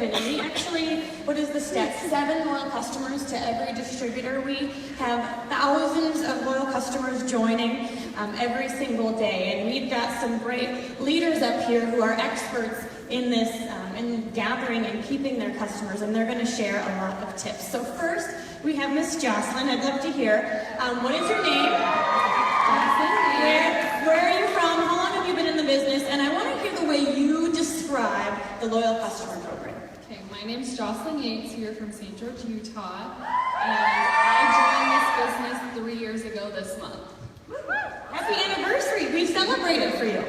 given. And we actually, what is the stat? 7 loyal customers to every distributor. We have thousands of loyal customers joining every single day. And we've got some great leaders up here who are experts in this, in gathering and keeping their customers. And they're going to share a lot of tips. So first, we have Miss Jocelyn. I'd love to hear, what is your name? Where are you from? How long have you been in the business? And I want to hear the way you describe the Loyal Customer Program. Okay, my name's Jocelyn Yates here from St. George, Utah, and I joined this business 3 years ago this month. Happy anniversary! We celebrated for you.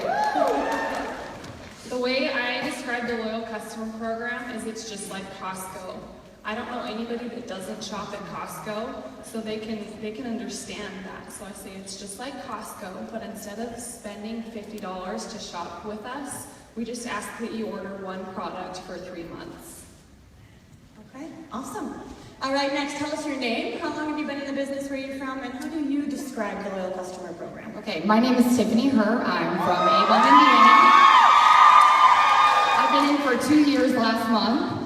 The way I describe the Loyal Customer Program is it's just like Costco. I don't know anybody that doesn't shop at Costco, so they can understand that. So I say it's just like Costco, but instead of spending $50 to shop with us, we just ask that you order one product for 3 months. Okay, awesome. All right, next, tell us your name. How long have you been in the business? Where are you from? And how do you describe the Loyal Customer Program? Okay, my name is Tiffany Herr. I'm from Avon, Indiana. I've been in for 2 years last month.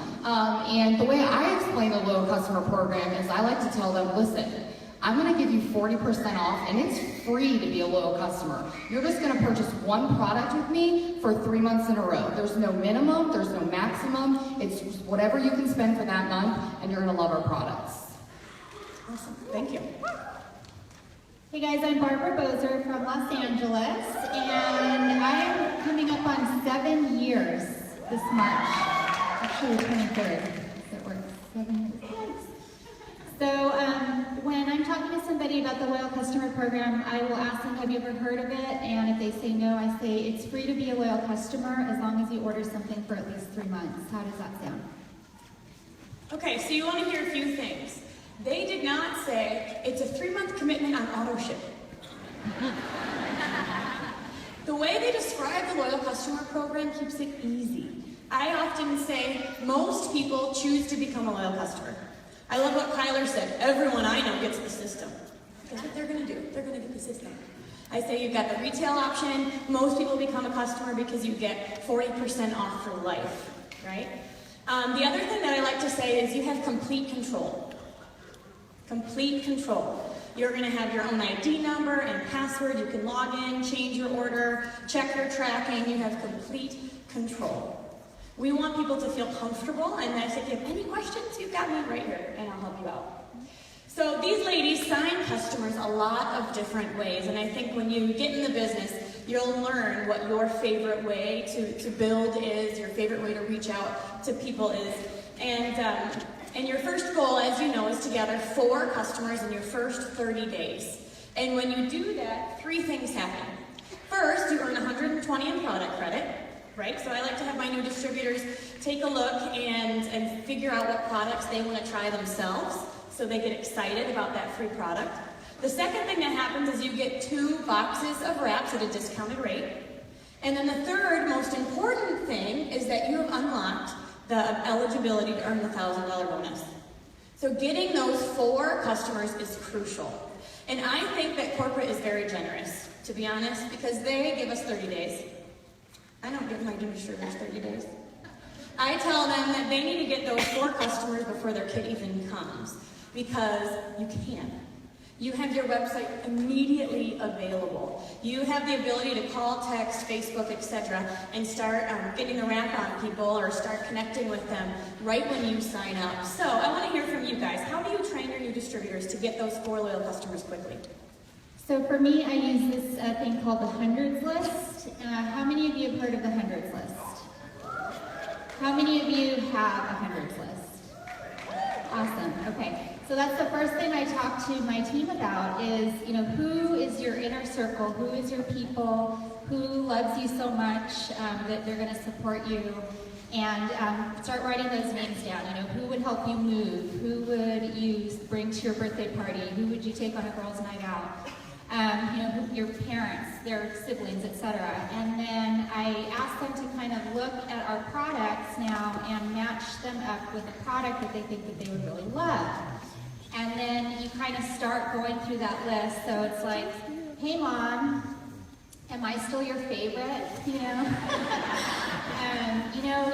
And the way I explain the Loyal Customer Program is I like to tell them, listen, I'm going to give you 40% off, and it's free to be a loyal customer. You're just going to purchase one product with me for 3 months in a row. There's no minimum, there's no maximum. It's just whatever you can spend for that month, and you're going to love our products. Awesome, thank you. Hey guys, I'm Barbara Bozer from Los Angeles, and I am coming up on 7 years this March. Actually, the 23rd. That works. 7 years. So when I'm talking to somebody about the Loyal Customer Program, I will ask them, have you ever heard of it? And if they say no, I say it's free to be a loyal customer as long as you order something for at least 3 months. How does that sound? Okay, so you want to hear a few things. They did not say it's a 3-month commitment on auto ship. The way they describe the Loyal Customer Program keeps it easy. I often say most people choose to become a loyal customer. I love what Kyler said. Everyone I know gets the system. That's what they're going to do. They're going to get the system. I say you've got the retail option. Most people become a customer because you get 40% off for life, right? The other thing that I like to say is you have complete control. Complete control. You're going to have your own ID number and password. You can log in, change your order, check your tracking. You have complete control. We want people to feel comfortable, and I say, if you have any questions, you've got me right here, and I'll help you out. So these ladies sign customers a lot of different ways, and I think when you get in the business, you'll learn what your favorite way to build is, your favorite way to reach out to people is. And your first goal, as you know, is to gather 4 customers in your first 30 days. And when you do that, 3 things happen. First, you earn 120 in product credit. Right? So I like to have my new distributors take a look and figure out what products they want to try themselves so they get excited about that free product. The second thing that happens is you get 2 boxes of wraps at a discounted rate. And then the third most important thing is that you have unlocked the eligibility to earn the $1,000 bonus. So getting those 4 customers is crucial. And I think that corporate is very generous, to be honest, because they give us 30 days. I don't give my distributors 30 days. I tell them that they need to get those 4 customers before their kid even comes, because you can. You have your website immediately available. You have the ability to call, text, Facebook, etc., and start getting the wrap on people or start connecting with them right when you sign up. So I want to hear from you guys. How do you train your new distributors to get those 4 loyal customers quickly? So for me, I use this thing called the hundreds list. How many of you have heard of the hundreds list? How many of you have a hundreds list? Awesome, okay. So that's the first thing I talk to my team about is, who is your inner circle? Who is your people? Who loves you so much that they're gonna support you? And start writing those names down. Who would help you move? Who would you bring to your birthday party? Who would you take on a girls' night out? Your parents, their siblings, etc. And then I ask them to kind of look at our products now and match them up with a product that they think that they would really love. And then you kind of start going through that list. So it's like, hey mom, am I still your favorite?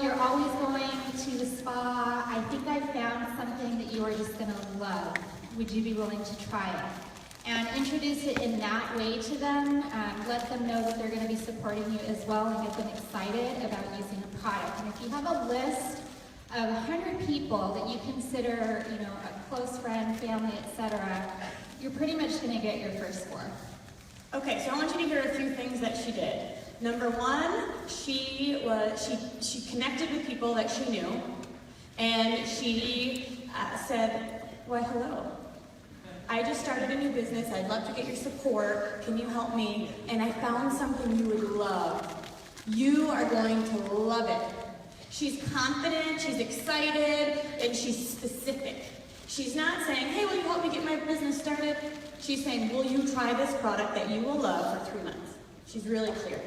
You're always going to the spa think I found something that you are just going to love. Would you be willing to try it? And introduce it in that way to them. Let them know that they're going to be supporting you as well and get them excited about using a product. And if you have a list of 100 people that you consider, you know, a close friend, family, etc., you're pretty much going to get your first score. Okay, so I want you to hear a few things that she did. Number one, she connected with people that she knew, and she said, "Well, hello. I just started a new business. I'd love to get your support. Can you help me? And I found something you would love. You are going to love it." She's confident, she's excited, and she's specific. She's not saying, "Hey, will you help me get my business started?" She's saying, "Will you try this product that you will love for 3 months?" She's really clear.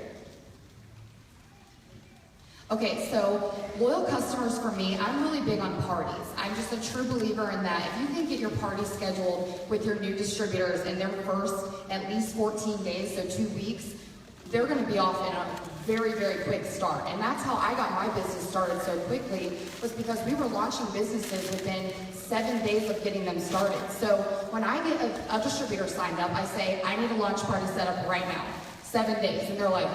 Okay, so loyal customers for me, I'm really big on parties. I'm just a true believer in that. If you can get your party scheduled with your new distributors in their first at least 14 days, so 2 weeks, they're going to be off in a very, very quick start. And that's how I got my business started so quickly, was because we were launching businesses within 7 days of getting them started. So when I get a distributor signed up, I say, "I need a launch party set up right now, 7 days." And they're like,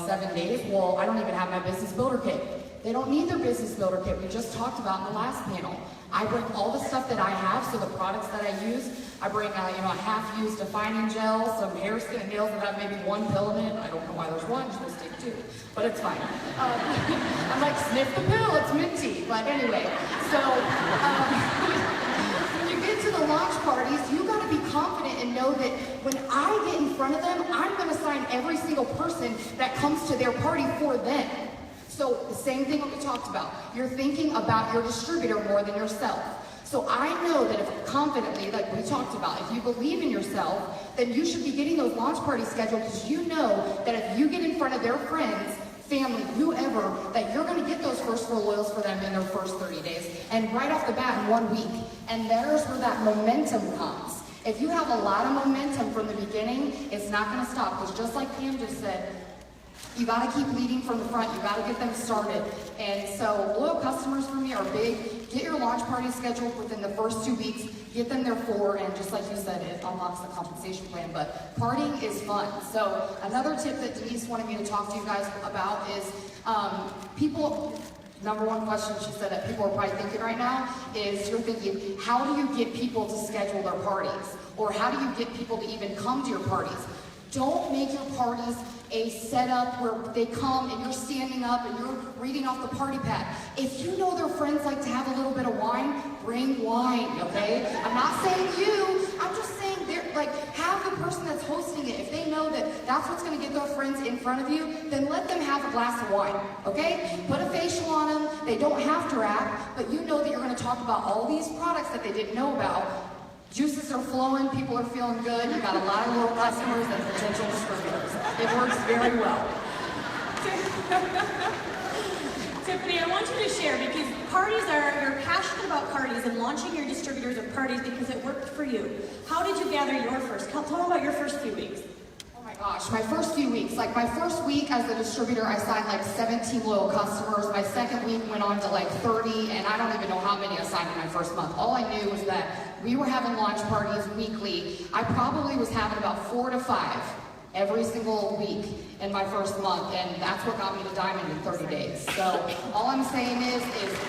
7 days? Well, I don't even have my business builder kit. They don't need their business builder kit. We just talked about in the last panel. I bring all the stuff that I have, so the products that I use. I bring a half-used defining gel, some hair, skin, and nails that have maybe 1 pill in it. I don't know why there's 1, you're supposed to take 2, but it's fine. I'm like, sniff the pill, it's minty. But anyway, so when you get to the launch parties, you got to be confident and know that when I get in front of them, I'm going to sign every single person that comes to their party for them. So the same thing what we talked about. You're thinking about your distributor more than yourself. So I know that if confidently, like we talked about, if you believe in yourself, then you should be getting those launch parties scheduled, because you know that if you get in front of their friends, family, whoever, that you're going to get those first 4 loyals for them in their first 30 days, and right off the bat in 1 week. And there's where that momentum comes. If you have a lot of momentum from the beginning, it's not going to stop, because just like Pam just said, you got to keep leading from the front. You got to get them started. And so loyal customers for me are big. Get your launch party scheduled within the first 2 weeks. Get them there 4, and just like you said, it unlocks the compensation plan. But partying is fun. So another tip that Denise wanted me to talk to you guys about is people. Number one question she said that people are probably thinking right now is, you're thinking, how do you get people to schedule their parties? Or how do you get people to even come to your parties? Don't make your parties a setup where they come and you're standing up and you're reading off the party pad. If you know their friends like to have a little bit of wine, bring wine, okay? I'm not saying you, I'm just saying they're like, have the person that's hosting it. If they know that that's what's gonna get their friends in front of you, then let them have a glass of wine, okay? Put a facial on them, they don't have to rap, but you know that you're gonna talk about all these products that they didn't know about. Juices are flowing, people are feeling good, you got a lot of loyal customers and potential distributors. It works very well. Tiffany, I want you to share, because you're passionate about parties and launching your distributors of parties because it worked for you. How did you gather your first? Tell them about your first few weeks. Oh my gosh, my first few weeks. Like my first week as a distributor, I signed like 17 loyal customers. My second week went on to like 30, and I don't even know how many I signed in my first month. All I knew was that we were having launch parties weekly. I probably was having about 4 to 5 every single week in my first month, and that's what got me to Diamond in 30 days. So all I'm saying is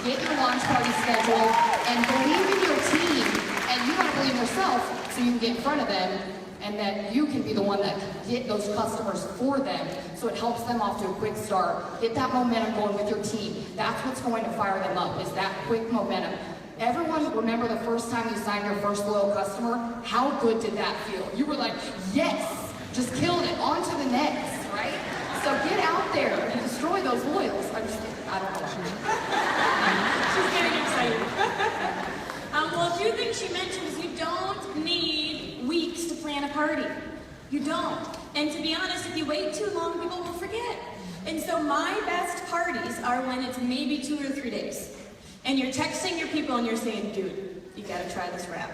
get your launch party scheduled and believe in your team, and you gotta believe in yourself so you can get in front of them, and then you can be the one that can get those customers for them, so it helps them off to a quick start. Get that momentum going with your team. That's what's going to fire them up, is that quick momentum. Everyone remember the first time you signed your first loyal customer? How good did that feel? You were like, yes, just killed it, on to the next, right? So get out there and destroy those loyals. I'm just kidding, I don't know. She's getting excited. Well, a few things she mentioned is you don't need weeks to plan a party. You don't. And to be honest, if you wait too long, people will forget. And so my best parties are when it's maybe 2 or 3 days. And you're texting your people and you're saying, dude, you gotta try this wrap.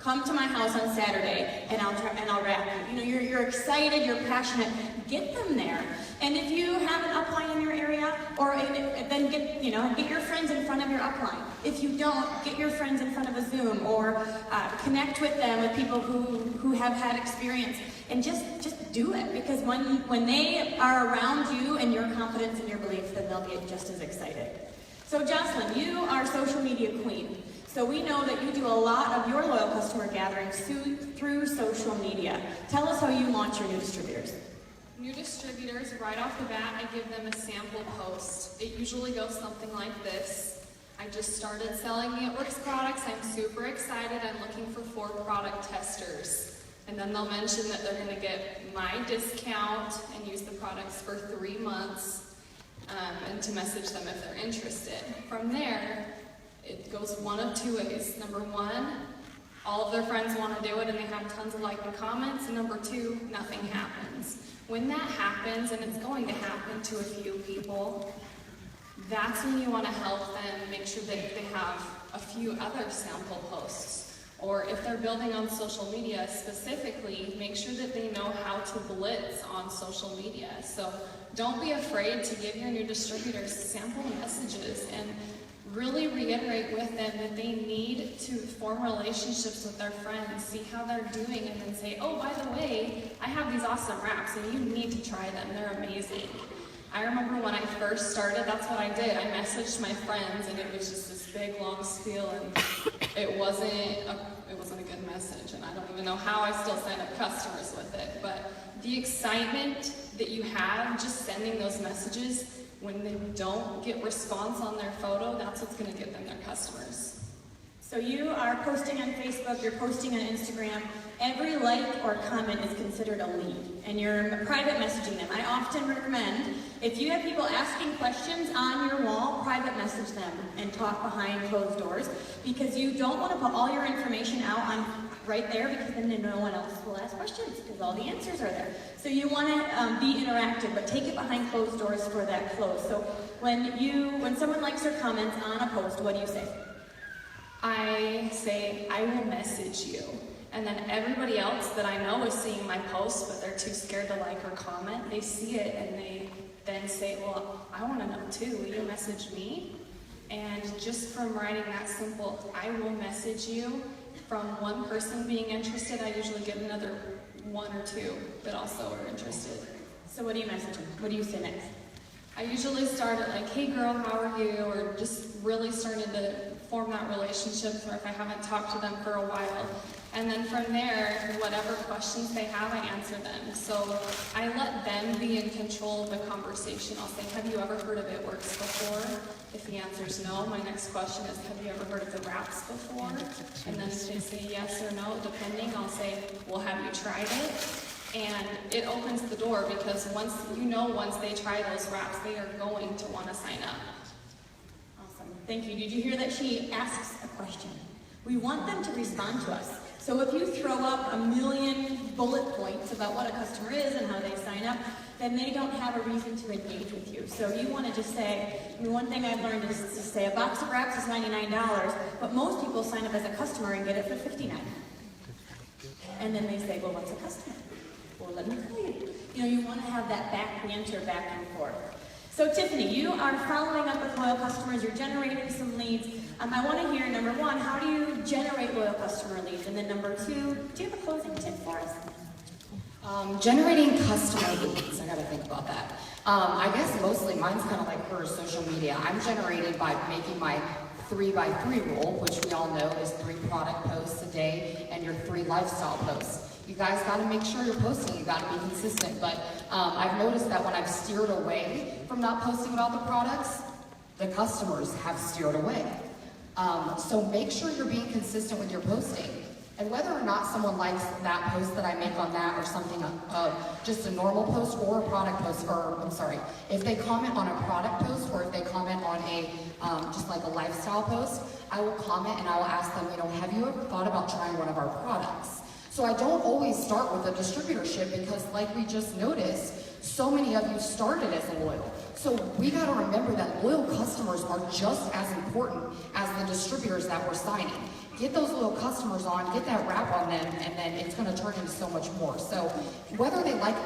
Come to my house on Saturday, and I'll wrap you. You know, you're excited, you're passionate. Get them there. And if you have an upline in your area, then get your friends in front of your upline. If you don't, get your friends in front of a Zoom, or connect with them, with people who have had experience, and just do it. Because when they are around you and your confidence and your belief, then they'll get just as excited. So Jocelyn, you are social media queen. So we know that you do a lot of your loyal customer gatherings through social media. Tell us how you launch your new distributors. New distributors, right off the bat, I give them a sample post. It usually goes something like this. I just started selling the It Works products. I'm super excited. I'm looking for 4 product testers. And then they'll mention that they're going to get my discount and use the products for 3 months, and to message them if they're interested. From there, it goes one of 2 ways. Number 1, all of their friends want to do it and they have tons of like and comments. And number 2, nothing happens. When that happens, and it's going to happen to a few people, that's when you want to help them make sure that they have a few other sample posts. Or if they're building on social media specifically, make sure that they know how to blitz on social media. So don't be afraid to give your new distributors sample messages and really reiterate with them that they need to form relationships with their friends, see how they're doing, and then say, oh, by the way, I have these awesome wraps and you need to try them, they're amazing. I remember when I first started, that's what I did. I messaged my friends and it was just this big long spiel, and it wasn't a good message, and I don't even know how I still sign up customers with it. But the excitement that you have just sending those messages, when they don't get response on their photo, that's what's going to get them their customers. So you are posting on Facebook, you're posting on Instagram. Every like or comment is considered a lead, and you're private messaging them. I often recommend, if you have people asking questions on your wall, private message them and talk behind closed doors, because you don't want to put all your information out on right there, because then no one else will ask questions because all the answers are there. So you want to be interactive, but take it behind closed doors for that close. So when someone likes or comments on a post, what do you say? I say, I will message you. And then everybody else that I know is seeing my post, but they're too scared to like or comment. They see it and they then say, well, I want to know too. Will you message me? And just from writing that simple, I will message you, from one person being interested, I usually get another 1 or 2 that also are interested. So what do you message them? What do you say next? I usually start at like, hey girl, how are you? Or just really starting to form that relationship, or if I haven't talked to them for a while. And then from there, whatever questions they have, I answer them. So I let them be in control of the conversation. I'll say, have you ever heard of It Works before? If the answer is no, my next question is, have you ever heard of the wraps before? And then if they say yes or no, depending, I'll say, well, have you tried it? And it opens the door, because once they try those wraps, they are going to want to sign up. Awesome. Thank you. Did you hear that she asks a question? We want them to respond to us. So if you throw up a million bullet points about what a customer is and how they sign up, then they don't have a reason to engage with you. So you want to just say, one thing I've learned is to say a box of wraps is $99, but most people sign up as a customer and get it for $59. And then they say, well, what's a customer? Well, let me tell you. You want to have that banter back and forth. So Tiffany, you are following up with loyal customers, you're generating some leads. I want to hear, number 1, how do you generate loyal customer leads? And then number 2, do you have a closing tip for us? Generating customer leads, I gotta think about that. I guess mostly mine's kind of like her social media. I'm generated by making my 3x3 rule, which we all know is 3 product posts a day and your 3 lifestyle posts. You guys got to make sure you're posting. You got to be consistent. But I've noticed that when I've steered away from not posting about the products, the customers have steered away. So make sure you're being consistent with your posting. And whether or not someone likes that post that I make on that, or something, just a normal post or a product post, if they comment on a product post, or if they comment on a just like a lifestyle post, I will comment and I will ask them, have you ever thought about trying one of our products? So I don't always start with a distributorship, because like we just noticed, so many of you started as loyal. So we got to remember that loyal customers are just as important as the distributors that we're signing. Get those loyal customers on, get that wrap on them, and then it's going to turn into so much more. So whether they like,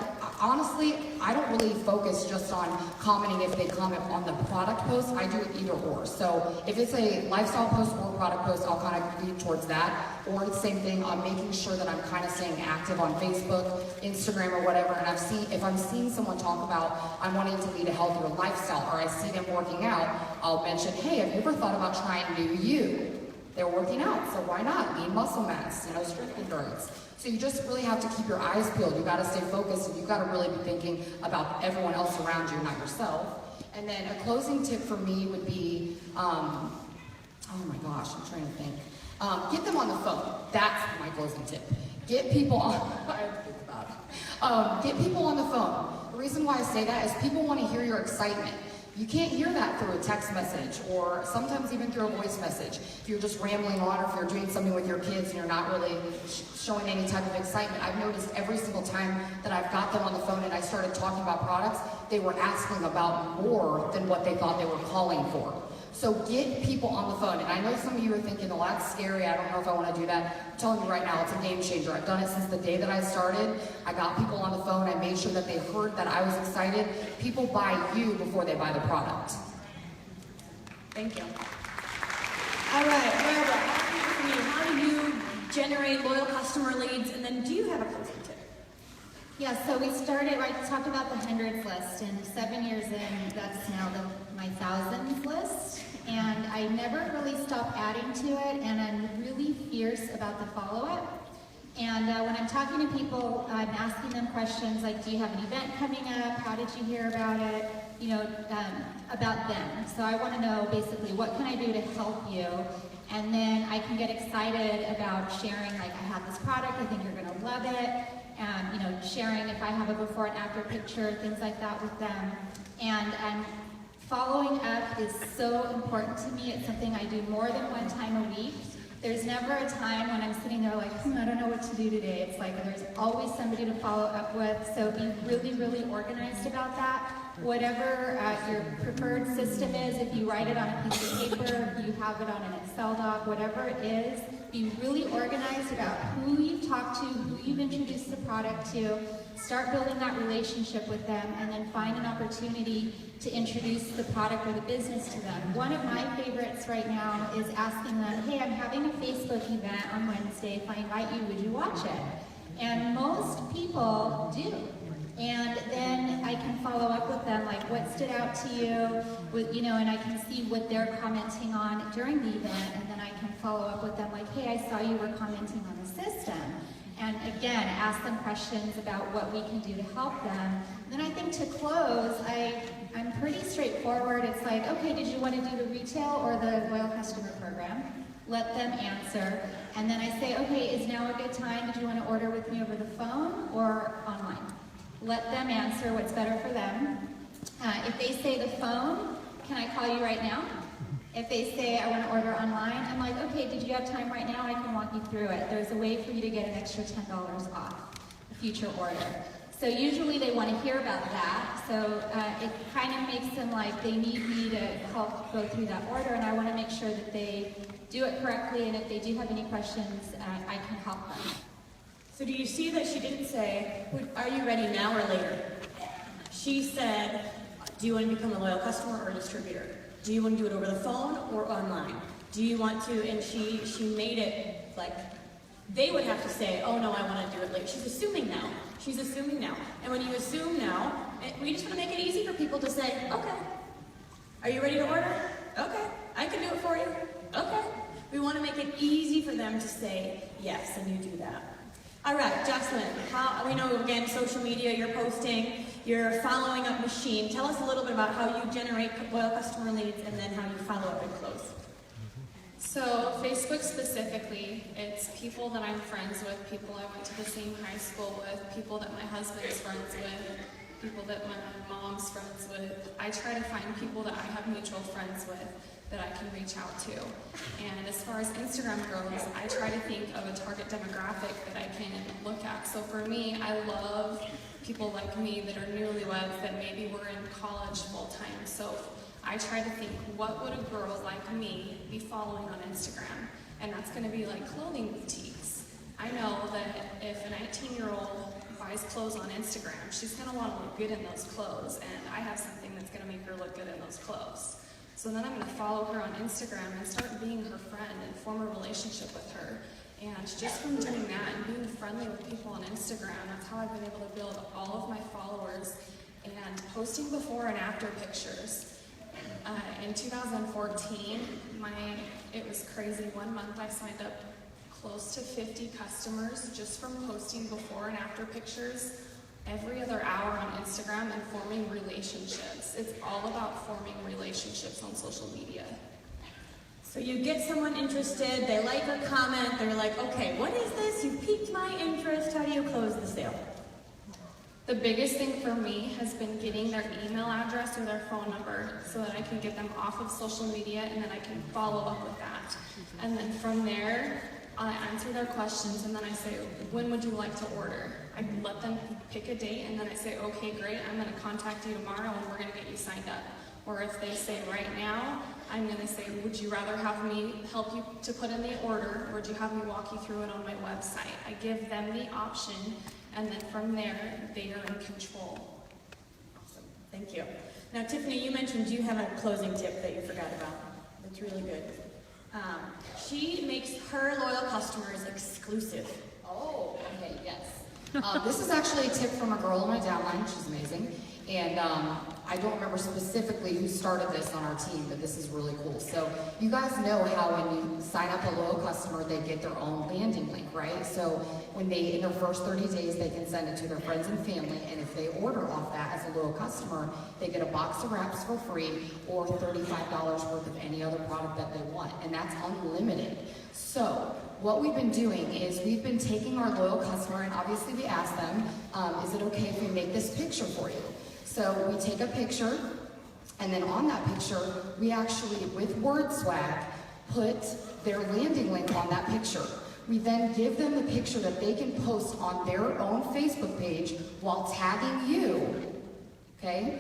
honestly, I don't really focus just on commenting if they comment on the product post. I do it either or. So if it's a lifestyle post or a product post, I'll kind of lean towards that. Or the same thing, I'm making sure that I'm kind of staying active on Facebook, Instagram, or whatever. And if I'm seeing someone talk about I'm wanting to lead a healthier lifestyle, or I see them working out, I'll mention, hey, have you ever thought about trying New You? They're working out, so why not? Lean muscle mass, strength endurance. So you just really have to keep your eyes peeled. You got to stay focused, and you got to really be thinking about everyone else around you, not yourself. And then a closing tip for me would be, oh my gosh, I'm trying to think. Get them on the phone. That's my closing tip. Get people on. I have to think about it. Get people on the phone. The reason why I say that is people want to hear your excitement. You can't hear that through a text message or sometimes even through a voice message. If you're just rambling on or if you're doing something with your kids and you're not really showing any type of excitement. I've noticed every single time that I've got them on the phone and I started talking about products, they were asking about more than what they thought they were calling for. So get people on the phone. And I know some of you are thinking, well, that's scary. I don't know if I want to do that. I'm telling you right now, it's a game changer. I've done it since the day that I started. I got people on the phone. I made sure that they heard that I was excited. People buy you before they buy the product. Thank you. All right, Barbara, how do you generate loyal customer leads? And then do you have a closing tip? Yeah, so we started, I talked about the hundreds list, and 7 years in, that's now my thousands list. And I never really stopped adding to it, and I'm really fierce about the follow-up. And when I'm talking to people, I'm asking them questions like, do you have an event coming up? How did you hear about it? About them. So I want to know basically what can I do to help you? And then I can get excited about sharing, like, I have this product, I think you're going to love it. And, sharing if I have a before and after picture, things like that with them. And following up is so important to me. It's something I do more than one time a week. There's never a time when I'm sitting there like, I don't know what to do today. It's like there's always somebody to follow up with. So be really, really organized about that. Whatever your preferred system is, if you write it on a piece of paper, if you have it on an Excel doc, whatever it is, be really organized about who you've talked to, who you've introduced the product to, start building that relationship with them, and then find an opportunity to introduce the product or the business to them. One of my favorites right now is asking them, hey, I'm having a Facebook event on Wednesday. If I invite you, would you watch it? And most people do. And then I can follow up with them, like what stood out to you, and I can see what they're commenting on during the event, and then I can follow up with them like, hey, I saw you were commenting on the system. And again, ask them questions about what we can do to help them. Then I think to close, I'm pretty straightforward. It's like, okay, did you want to do the retail or the loyal customer program? Let them answer. And then I say, okay, is now a good time? Did you want to order with me over the phone or online? Let them answer what's better for them. If they say the phone, can I call you right now? If they say I want to order online, I'm like, okay, did you have time right now? I can walk you through it. There's a way for you to get an extra $10 off a future order. So usually they want to hear about that. So it kind of makes them like they need me to help go through that order, and I want to make sure that they do it correctly, and if they do have any questions, I can help them. So do you see that she didn't say, are you ready now or later? She said, do you want to become a loyal customer or a distributor? Do you want to do it over the phone or online? Do you want to, and she made it like, they would have to say, oh no, I want to do it later. She's assuming now. She's assuming now. And when you assume now, we just want to make it easy for people to say, okay, are you ready to order? Okay, I can do it for you. Okay. We want to make it easy for them to say yes, and you do that. All right, Jocelyn, we know, again, social media, you're posting, you're following up machine. Tell us a little bit about how you generate loyal customer leads and then how you follow up and close. So Facebook specifically, it's people that I'm friends with, people I went to the same high school with, people that my husband's friends with, people that my mom's friends with. I try to find people that I have mutual friends with that I can reach out to. And as far as Instagram goes, I try to think of a target demographic that I can look at. So for me, I love people like me that are newlyweds that maybe were in college full time. So I try to think, what would a girl like me be following on Instagram? And that's going to be like clothing boutiques. I know that if a 19-year-old buys clothes on Instagram, she's going to want to look good in those clothes, and I have something that's going to make her look good in those clothes. So then I'm going to follow her on Instagram and start being her friend and form a relationship with her. And just from doing that and being friendly with people on Instagram, that's how I've been able to build all of my followers and posting before and after pictures. In 2014, it was crazy. 1 month I signed up close to 50 customers just from posting before and after pictures every other hour on Instagram and forming relationships. It's all about forming relationships on social media. So you get someone interested, they like a comment, they're like, okay, what is this? You piqued my interest, how do you close the sale? The biggest thing for me has been getting their email address or their phone number so that I can get them off of social media, and then I can follow up with that. And then from there, I answer their questions, and then I say, when would you like to order? I let them pick a date, and then I say, okay, great, I'm going to contact you tomorrow, and we're going to get you signed up. Or if they say right now, I'm going to say, would you rather have me help you to put in the order, or would you have me walk you through it on my website? I give them the option, and then from there, they are in control. Awesome, thank you. Now, Tiffany, you mentioned you have a closing tip that you forgot about. That's really good. She makes her loyal customers exclusive. Oh, okay, yes. This is actually a tip from a girl in my downline. She's amazing. And I don't remember specifically who started this on our team, but this is really cool. So you guys know how when you sign up a loyal customer, they get their own landing link, right? So when in their first 30 days, they can send it to their friends and family. And if they order off that as a loyal customer, they get a box of wraps for free or $35 worth of any other product that they want. And that's unlimited. So what we've been doing is we've been taking our loyal customer, and obviously we ask them, is it okay if we make this picture for you? So we take a picture, and then on that picture, we actually, with WordSwag, put their landing link on that picture. We then give them the picture that they can post on their own Facebook page while tagging you, okay,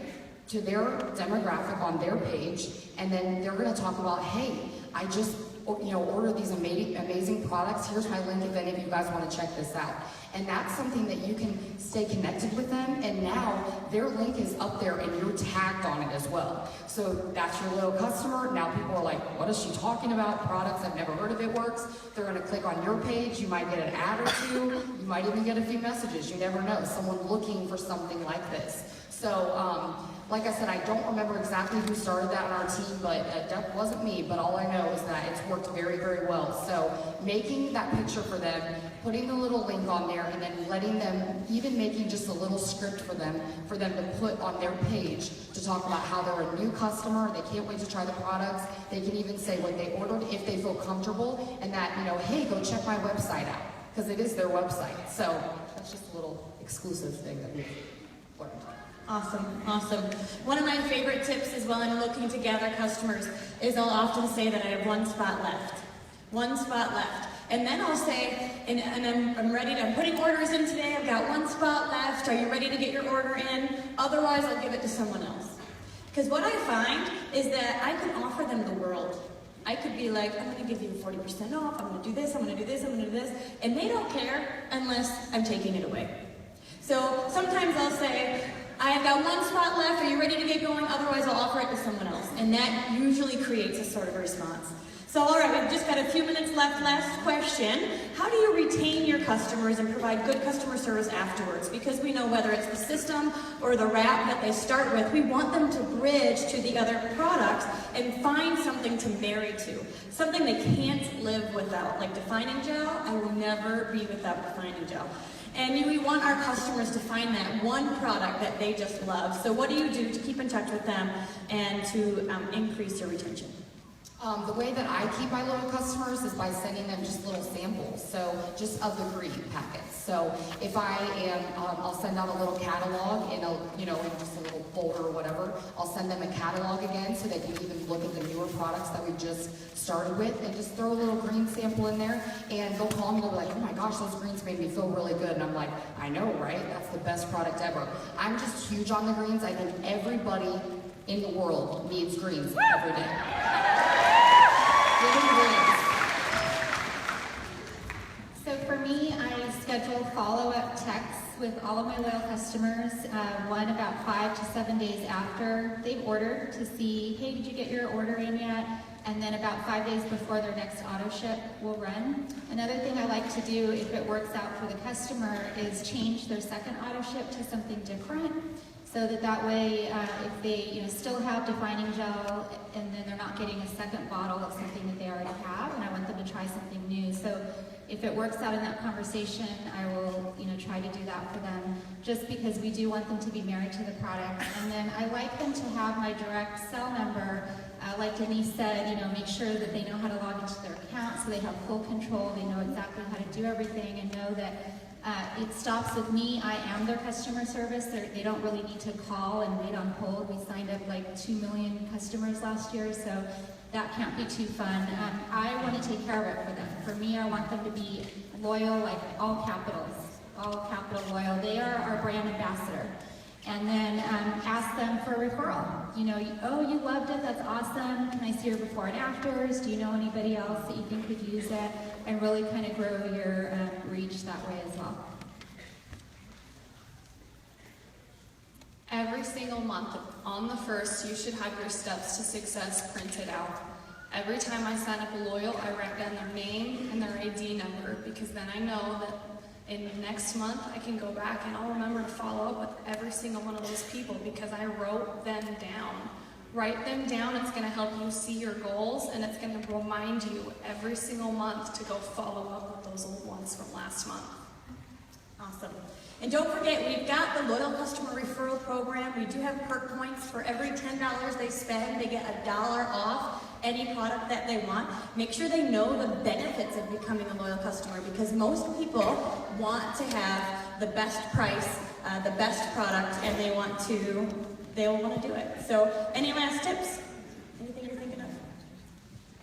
to their demographic on their page, and then they're gonna talk about, hey, I just ordered these amazing products. Here's my link if any of you guys want to check this out. And that's something that you can stay connected with them, and now their link is up there and you're tagged on it as well. So that's your loyal customer. Now people are like, what is she talking about? Products I've never heard of it works. They're gonna click on your page. You might get an ad or two. You might even get a few messages. You never know. Someone looking for something like this. So, like I said, I don't remember exactly who started that on our team, but that wasn't me, but all I know is that it's worked very, very well. So making that picture for them, putting the little link on there, and then letting them, even making just a little script for them to put on their page to talk about how they're a new customer, they can't wait to try the products. They can even say what they ordered, if they feel comfortable, and that, hey, go check my website out, because it is their website. So that's just a little exclusive thing that we've learned. Awesome, awesome. One of my favorite tips is when I'm looking to gather customers is I'll often say that I have one spot left. One spot left. And then I'll say, and I'm ready to, I'm putting orders in today, I've got one spot left, are you ready to get your order in? Otherwise, I'll give it to someone else. Because what I find is that I can offer them the world. I could be like, I'm gonna give you 40% off, I'm gonna do this, I'm gonna do this, I'm gonna do this, and they don't care unless I'm taking it away. So sometimes I'll say, I've got one spot left, are you ready to get going? Otherwise I'll offer it to someone else. And that usually creates a sort of response. So all right, we've just got a few minutes left. Last question. How do you retain your customers and provide good customer service afterwards? Because we know whether it's the system or the wrap that they start with, we want them to bridge to the other products and find something to marry to. Something they can't live without. Like defining gel, I will never be without defining gel. And we want our customers to find that one product that they just love. So what do you do to keep in touch with them and to increase your retention? The way that I keep my loyal customers is by sending them just little samples, so just of the green packets. So if I am, I'll send out a little catalog in a, in just a little folder or whatever. I'll send them a catalog again so they can even look at the newer products that we just started with, and just throw a little green sample in there, and they'll call me and they'll be like, oh my gosh, those greens made me feel really good. And I'm like, I know, right? That's the best product ever. I'm just huge on the greens. I think everybody in the world needs greens every day. So for me, I schedule follow-up texts with all of my loyal customers, one about 5 to 7 days after they've ordered to see, hey, did you get your order in yet? And then about 5 days before their next auto ship will run. Another thing I like to do, if it works out for the customer, is change their second auto ship to something different. So that way, if they still have defining gel, and then they're not getting a second bottle of something that they already have, and I want them to try something new. So if it works out in that conversation, I will try to do that for them, just because we do want them to be married to the product. And then I like them to have my direct cell number. Like Denise said, make sure that they know how to log into their account, so they have full control, they know exactly how to do everything, and know that it stops with me. I am their customer service. They don't really need to call and wait on hold. We signed up like 2 million customers last year, so that can't be too fun. I want to take care of it for them. For me, I want them to be loyal, like all capital loyal. They are our brand ambassador. And then ask them for a referral. Oh, you loved it, that's awesome. Can I see your before and afters? Do you know anybody else that you think could use it? And really kind of grow your reach that way as well. Every single month on the 1st, you should have your steps to success printed out. Every time I sign up a loyal, I write down their name and their ID number, because then I know that in next month I can go back and I'll remember to follow up with every single one of those people, because I wrote them down. Write them down. It's going to help you see your goals, and it's going to remind you every single month to go follow up with those old ones from last month. Awesome. And don't forget, we've got the Loyal Customer Referral Program. We do have perk points. For every $10 they spend, they get $1 off any product that they want. Make sure they know the benefits of becoming a loyal customer, because most people want to have the best price, the best product, and they will want to do it. So, any last tips? Anything you're thinking of?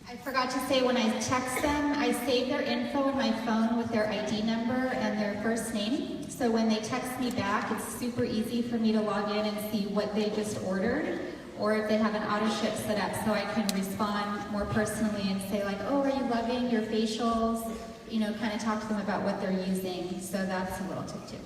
I forgot to say, when I text them, I save their info in my phone with their ID number and their first name. So when they text me back, it's super easy for me to log in and see what they just ordered, or if they have an auto ship set up, so I can respond more personally and say like, oh, are you loving your facials? Kind of talk to them about what they're using. So that's a little tip too.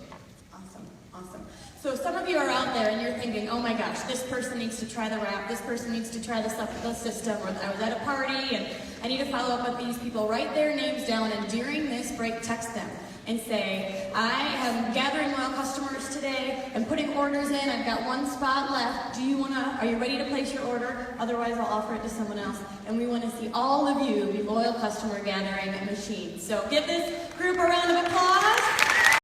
Awesome. So some of you are out there and you're thinking, oh my gosh, this person needs to try the wrap, this person needs to try the system, or I was at a party and I need to follow up with these people. Write their names down, and during this break, text them and say, I am gathering loyal customers today. I'm putting orders in. I've got one spot left. Are you ready to place your order? Otherwise, I'll offer it to someone else. And we want to see all of you be loyal customer gathering machines. So give this group a round of applause.